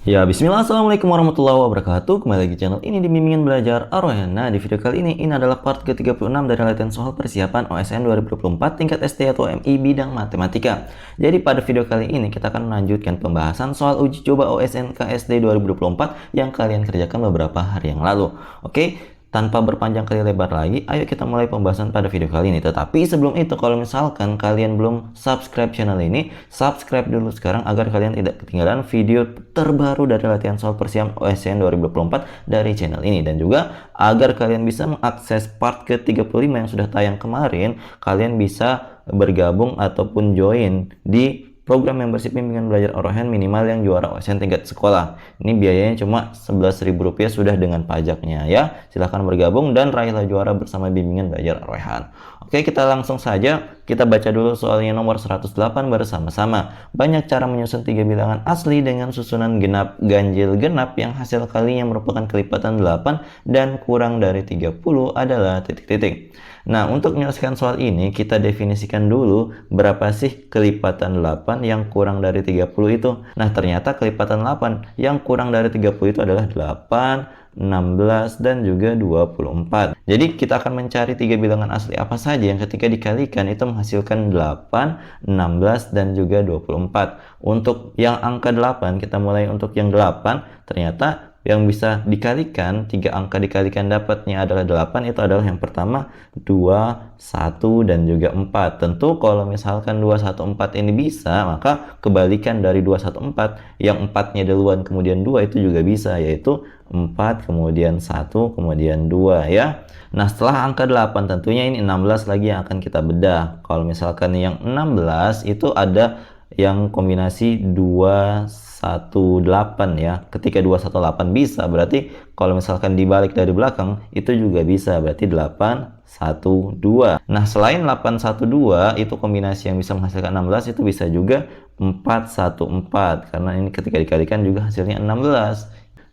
Ya, bismillah, assalamualaikum warahmatullahi wabarakatuh. Kembali lagi di channel ini di Bimbingan Belajar Ar-Rayyan. Nah, di video kali ini adalah part ke-36 dari latihan soal persiapan OSN 2024 tingkat SD atau MI bidang matematika. Jadi pada video kali ini kita akan melanjutkan pembahasan soal uji coba OSN KSD 2024 yang kalian kerjakan beberapa hari yang lalu. Oke? Tanpa berpanjang kali lebar lagi, ayo kita mulai pembahasan pada video kali ini. Tetapi sebelum itu, kalau misalkan kalian belum subscribe channel ini, subscribe dulu sekarang agar kalian tidak ketinggalan video terbaru dari latihan soal persiapan OSN 2024 dari channel ini. Dan juga agar kalian bisa mengakses part ke-35 yang sudah tayang kemarin, kalian bisa bergabung ataupun join di program membership bimbingan belajar Ar-Rayyan minimal yang juara OSN tingkat sekolah. Ini biayanya cuma Rp11.000 sudah dengan pajaknya ya. Silahkan bergabung dan raihlah juara bersama bimbingan belajar Ar-Rayyan. Oke, kita langsung saja. Kita baca dulu soalnya nomor 108 bersama-sama. Banyak cara menyusun 3 bilangan asli dengan susunan genap ganjil genap yang hasil kalinya merupakan kelipatan 8 dan kurang dari 30 adalah titik-titik. Nah, untuk menyelesaikan soal ini, kita definisikan dulu berapa sih kelipatan 8 yang kurang dari 30 itu. Nah, ternyata kelipatan 8 yang kurang dari 30 itu adalah 8, 16, dan juga 24. Jadi, kita akan mencari 3 bilangan asli apa saja yang ketika dikalikan itu menghasilkan 8, 16, dan juga 24. Untuk yang angka 8, kita mulai untuk yang 8, ternyata yang bisa dikalikan, 3 angka dikalikan dapatnya adalah 8, itu adalah yang pertama 2, 1, dan juga 4. Tentu kalau misalkan 2, 1, 4 ini bisa, maka kebalikan dari 2, 1, 4, yang 4-nya duluan kemudian 2 itu juga bisa, yaitu 4, kemudian 1, kemudian 2 ya. Nah, setelah angka 8 tentunya ini 16 lagi yang akan kita bedah. Kalau misalkan yang 16 itu ada yang kombinasi 218 ya. Ketika 218 bisa, berarti kalau misalkan dibalik dari belakang itu juga bisa, berarti 812. Nah, selain 812 itu kombinasi yang bisa menghasilkan 16 itu bisa juga 414 karena ini ketika dikalikan juga hasilnya 16.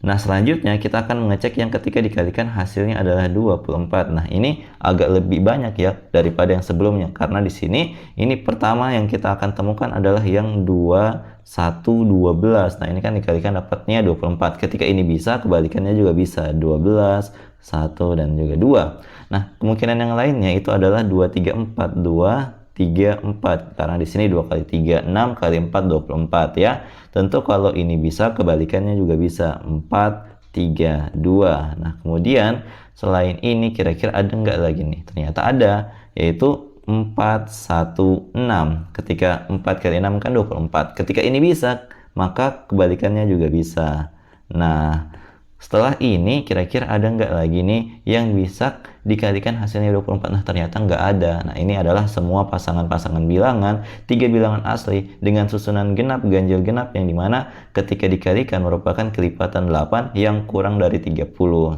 Nah, selanjutnya kita akan mengecek yang ketika dikalikan hasilnya adalah 24. Nah, ini agak lebih banyak ya daripada yang sebelumnya. Karena di sini, ini pertama yang kita akan temukan adalah yang 2112. Nah, ini kan dikalikan dapatnya 24. Ketika ini bisa, kebalikannya juga bisa. 12, 1, dan juga 2. Nah, kemungkinan yang lainnya itu adalah 234. 2, 3, 4. Karena di sini 2 kali 3, 6 kali 4, 24 ya. Tentu kalau ini bisa, kebalikannya juga bisa. 4, 3, 2. Nah, kemudian selain ini kira-kira ada nggak lagi nih? Ternyata ada, yaitu 4, 1, 6. Ketika 4 kali 6 kan 24. Ketika ini bisa, maka kebalikannya juga bisa. Nah, setelah ini kira-kira ada nggak lagi nih yang bisa dikalikan hasilnya 24? Nah, ternyata nggak ada. Nah, ini adalah semua pasangan-pasangan bilangan, 3 bilangan asli dengan susunan genap ganjil genap yang dimana ketika dikalikan merupakan kelipatan 8 yang kurang dari 30.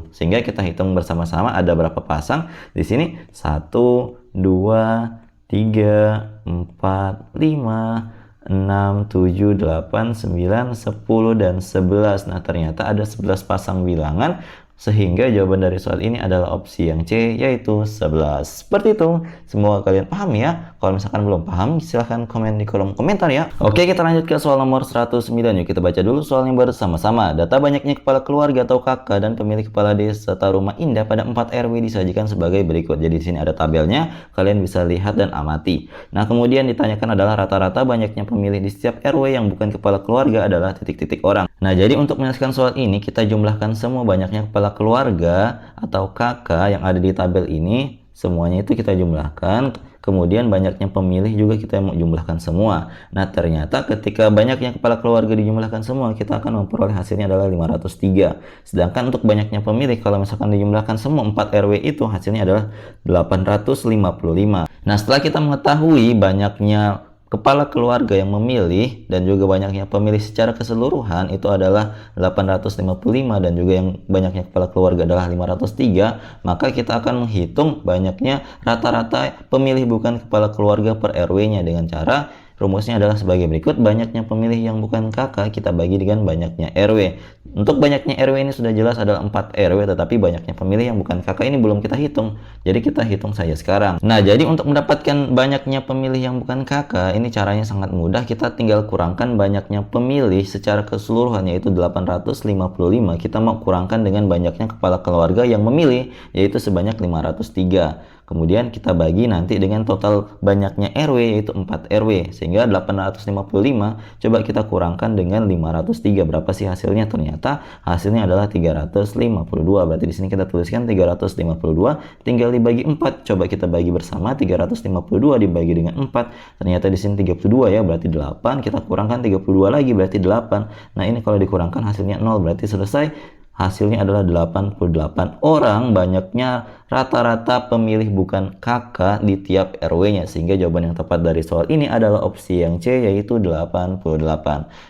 Sehingga kita hitung bersama-sama ada berapa pasang. Di sini 1, 2, 3, 4, 5, 6, 7, 8, 9, 10, dan 11. Nah, ternyata ada 11 pasang bilangan sehingga jawaban dari soal ini adalah opsi yang C, yaitu 11. Seperti itu. Semoga kalian paham ya. Kalau misalkan belum paham, silahkan komen di kolom komentar ya. Oke, kita lanjut ke soal nomor 109. Yuk kita baca dulu soalnya bersama-sama. Data banyaknya kepala keluarga atau kakak dan pemilik kepala desa serta rumah indah pada 4 RW disajikan sebagai berikut. Jadi di sini ada tabelnya, kalian bisa lihat dan amati. Nah, kemudian ditanyakan adalah rata-rata banyaknya pemilih di setiap RW yang bukan kepala keluarga adalah titik-titik orang. Nah, jadi untuk menyelesaikan soal ini, kita jumlahkan semua banyaknya kepala keluarga atau kakak yang ada di tabel ini. Semuanya itu kita jumlahkan. Kemudian banyaknya pemilih juga kita jumlahkan semua. Nah, ternyata ketika banyaknya kepala keluarga dijumlahkan semua, kita akan memperoleh hasilnya adalah 503. Sedangkan untuk banyaknya pemilih, kalau misalkan dijumlahkan semua 4 RW itu, hasilnya adalah 855. Nah, setelah kita mengetahui banyaknya kepala keluarga yang memilih dan juga banyaknya pemilih secara keseluruhan itu adalah 855 dan juga yang banyaknya kepala keluarga adalah 503, maka kita akan menghitung banyaknya rata-rata pemilih bukan kepala keluarga per RW-nya dengan cara rumusnya adalah sebagai berikut. Banyaknya pemilih yang bukan kakak kita bagi dengan banyaknya RW. Untuk banyaknya RW ini sudah jelas adalah 4 RW, tetapi banyaknya pemilih yang bukan kakak ini belum kita hitung. Jadi kita hitung saja sekarang. Nah, jadi untuk mendapatkan banyaknya pemilih yang bukan kakak, ini caranya sangat mudah. Kita tinggal kurangkan banyaknya pemilih secara keseluruhan, yaitu 855. Kita mau kurangkan dengan banyaknya kepala keluarga yang memilih, yaitu sebanyak 503. Kemudian kita bagi nanti dengan total banyaknya RW, yaitu 4 RW. Sehingga 855 coba kita kurangkan dengan 503. Berapa sih hasilnya? Ternyata hasilnya adalah 352. Berarti di sini kita tuliskan 352 tinggal dibagi 4. Coba kita bagi bersama. 352 dibagi dengan 4. Ternyata di sini 32 ya, berarti 8. Kita kurangkan 32 lagi berarti 8. Nah, ini kalau dikurangkan hasilnya 0, berarti selesai. Hasilnya adalah 88 orang, banyaknya rata-rata pemilih bukan kakak di tiap RW-nya. Sehingga jawaban yang tepat dari soal ini adalah opsi yang C, yaitu 88.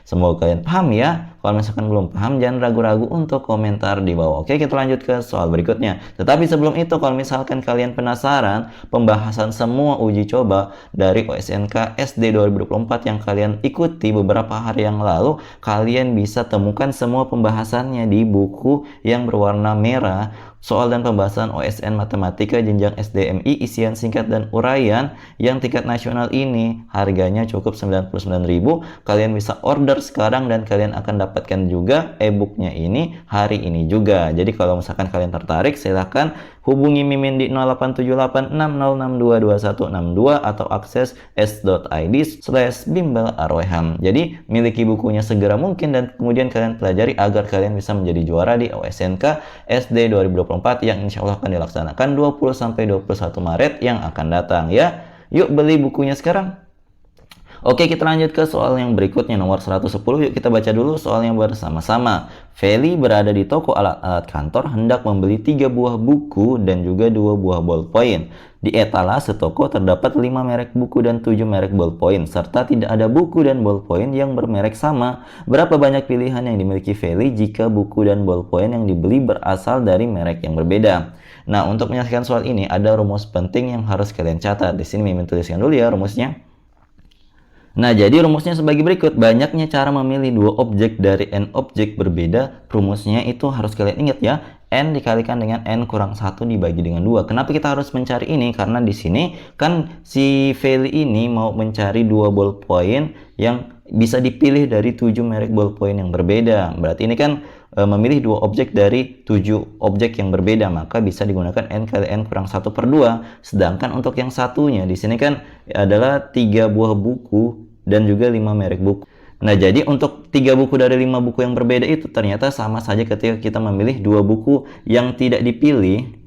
Semoga kalian paham ya. Kalau misalkan belum paham, jangan ragu-ragu untuk komentar di bawah. Oke, kita lanjut ke soal berikutnya. Tetapi sebelum itu, kalau misalkan kalian penasaran pembahasan semua uji coba dari OSNK SD 2024 yang kalian ikuti beberapa hari yang lalu, kalian bisa temukan semua pembahasannya di buku yang berwarna merah. Soal dan pembahasan OSN Matematika Jenjang SDMI, isian singkat dan uraian yang tingkat nasional ini harganya cukup 99.000. Kalian bisa order sekarang dan kalian akan dapatkan juga e-booknya ini hari ini juga. Jadi kalau misalkan kalian tertarik, silahkan hubungi Mimin di 087860622162 atau akses s.id/bimbelarweham. Jadi miliki bukunya segera mungkin dan kemudian kalian pelajari agar kalian bisa menjadi juara di OSNK SD 2024 yang insya Allah akan dilaksanakan 20-21 Maret yang akan datang ya. Yuk beli bukunya sekarang. Oke, kita lanjut ke soal yang berikutnya, nomor 110. Yuk kita baca dulu soalnya bersama-sama. Feli berada di toko alat-alat kantor, hendak membeli 3 buah buku dan juga 2 buah ballpoint. Di etalase toko terdapat 5 merek buku dan 7 merek ballpoint, serta tidak ada buku dan ballpoint yang bermerek sama. Berapa banyak pilihan yang dimiliki Feli jika buku dan ballpoint yang dibeli berasal dari merek yang berbeda? Nah, untuk menyelesaikan soal ini ada rumus penting yang harus kalian catat. Di sini Mimin tuliskan dulu ya rumusnya. Nah, jadi rumusnya sebagai berikut. Banyaknya cara memilih 2 objek dari n objek berbeda. Rumusnya itu harus kalian ingat ya. N dikalikan dengan N kurang 1 dibagi dengan 2. Kenapa kita harus mencari ini? Karena di sini kan si Feli ini mau mencari 2 ballpoint yang bisa dipilih dari 7 merek ballpoint yang berbeda. Berarti ini kan memilih 2 objek dari 7 objek yang berbeda, maka bisa digunakan N kali N kurang 1 per 2. Sedangkan untuk yang satunya di sini kan adalah 3 buah buku dan juga 5 merek buku. Nah, jadi untuk 3 buku dari 5 buku yang berbeda itu ternyata sama saja ketika kita memilih 2 buku yang tidak dipilih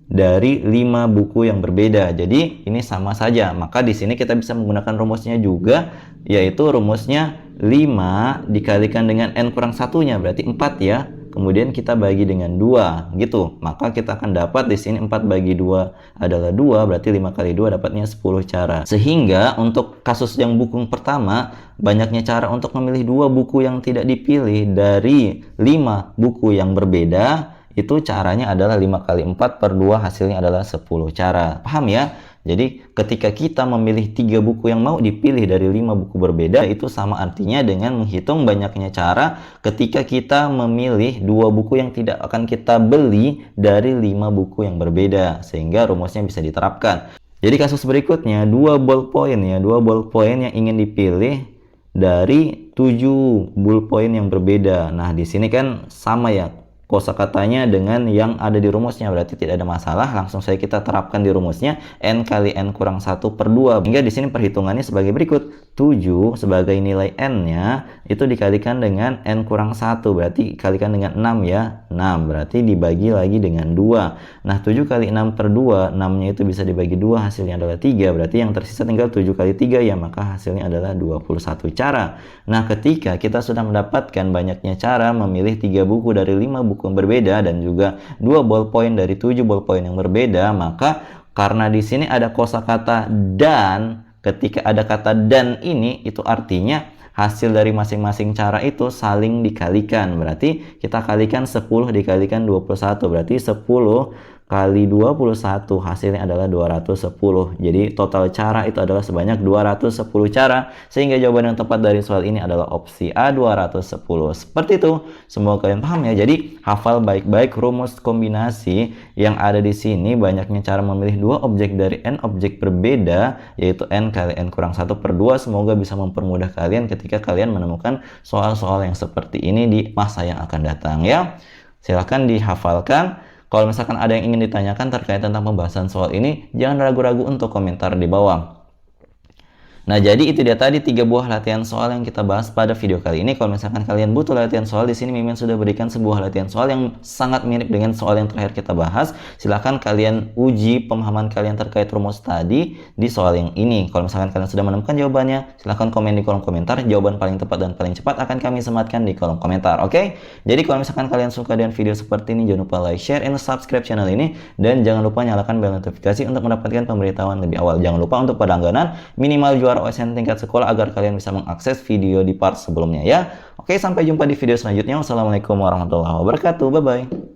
dari 5 buku yang berbeda. Jadi ini sama saja. Maka di sini kita bisa menggunakan rumusnya juga, yaitu rumusnya 5 dikalikan dengan N kurang 1-nya, berarti 4 ya. Kemudian kita bagi dengan 2 gitu. Maka kita akan dapat di sini 4 bagi 2 adalah 2, berarti 5 kali 2 dapatnya 10 cara. Sehingga untuk kasus yang buku pertama, banyaknya cara untuk memilih 2 buku yang tidak dipilih dari 5 buku yang berbeda, itu caranya adalah 5 kali 4 per 2, hasilnya adalah 10 cara. Paham ya? Jadi ketika kita memilih 3 buku yang mau dipilih dari 5 buku berbeda, itu sama artinya dengan menghitung banyaknya cara ketika kita memilih 2 buku yang tidak akan kita beli dari 5 buku yang berbeda. Sehingga rumusnya bisa diterapkan. Jadi kasus berikutnya, 2 ballpoint ya, 2 ballpoint yang ingin dipilih dari 7 ballpoint yang berbeda. Nah, di sini kan sama ya kosakatanya dengan yang ada di rumusnya, berarti tidak ada masalah. Langsung saja kita terapkan di rumusnya, N kali N kurang 1 per 2. Hingga di sini perhitungannya sebagai berikut. 7 sebagai nilai N-nya itu dikalikan dengan N kurang 1, berarti dikalikan dengan 6 ya. 6 berarti dibagi lagi dengan 2. Nah, 7 kali 6 per 2, 6-nya itu bisa dibagi 2, hasilnya adalah 3. Berarti yang tersisa tinggal 7 kali 3 ya, maka hasilnya adalah 21 cara. Nah, ketika kita sudah mendapatkan banyaknya cara memilih 3 buku dari 5 buku yang berbeda dan juga 2 ballpoint dari 7 ballpoint yang berbeda, maka karena di sini ada kosakata dan, ketika ada kata dan ini itu artinya hasil dari masing-masing cara itu saling dikalikan. Berarti kita kalikan 10 dikalikan 21, berarti 10 kali 21 hasilnya adalah 210. Jadi total cara itu adalah sebanyak 210 cara, sehingga jawaban yang tepat dari soal ini adalah opsi A, 210. Seperti itu. Semoga kalian paham ya. Jadi hafal baik-baik rumus kombinasi yang ada di sini. Banyaknya cara memilih dua objek dari n objek berbeda, yaitu n kali n kurang 1 per 2. Semoga bisa mempermudah kalian ketika kalian menemukan soal-soal yang seperti ini di masa yang akan datang ya. Silahkan dihafalkan. Kalau misalkan ada yang ingin ditanyakan terkait tentang pembahasan soal ini, jangan ragu-ragu untuk komentar di bawah. Nah, jadi itu dia tadi 3 buah latihan soal yang kita bahas pada video kali ini. Kalau misalkan kalian butuh latihan soal, di sini Mimin sudah berikan sebuah latihan soal yang sangat mirip dengan soal yang terakhir kita bahas. Silahkan kalian uji pemahaman kalian terkait rumus tadi di soal yang ini. Kalau misalkan kalian sudah menemukan jawabannya, silahkan komen di kolom komentar. Jawaban paling tepat dan paling cepat akan kami sematkan di kolom komentar, oke? Jadi kalau misalkan kalian suka dengan video seperti ini, jangan lupa like, share, and subscribe channel ini. Dan jangan lupa nyalakan bel notifikasi untuk mendapatkan pemberitahuan lebih awal. Jangan lupa untuk berlangganan minimal juara OSN tingkat sekolah agar kalian bisa mengakses video di part sebelumnya ya. Oke, sampai jumpa di video selanjutnya. Wassalamualaikum warahmatullahi wabarakatuh. Bye bye.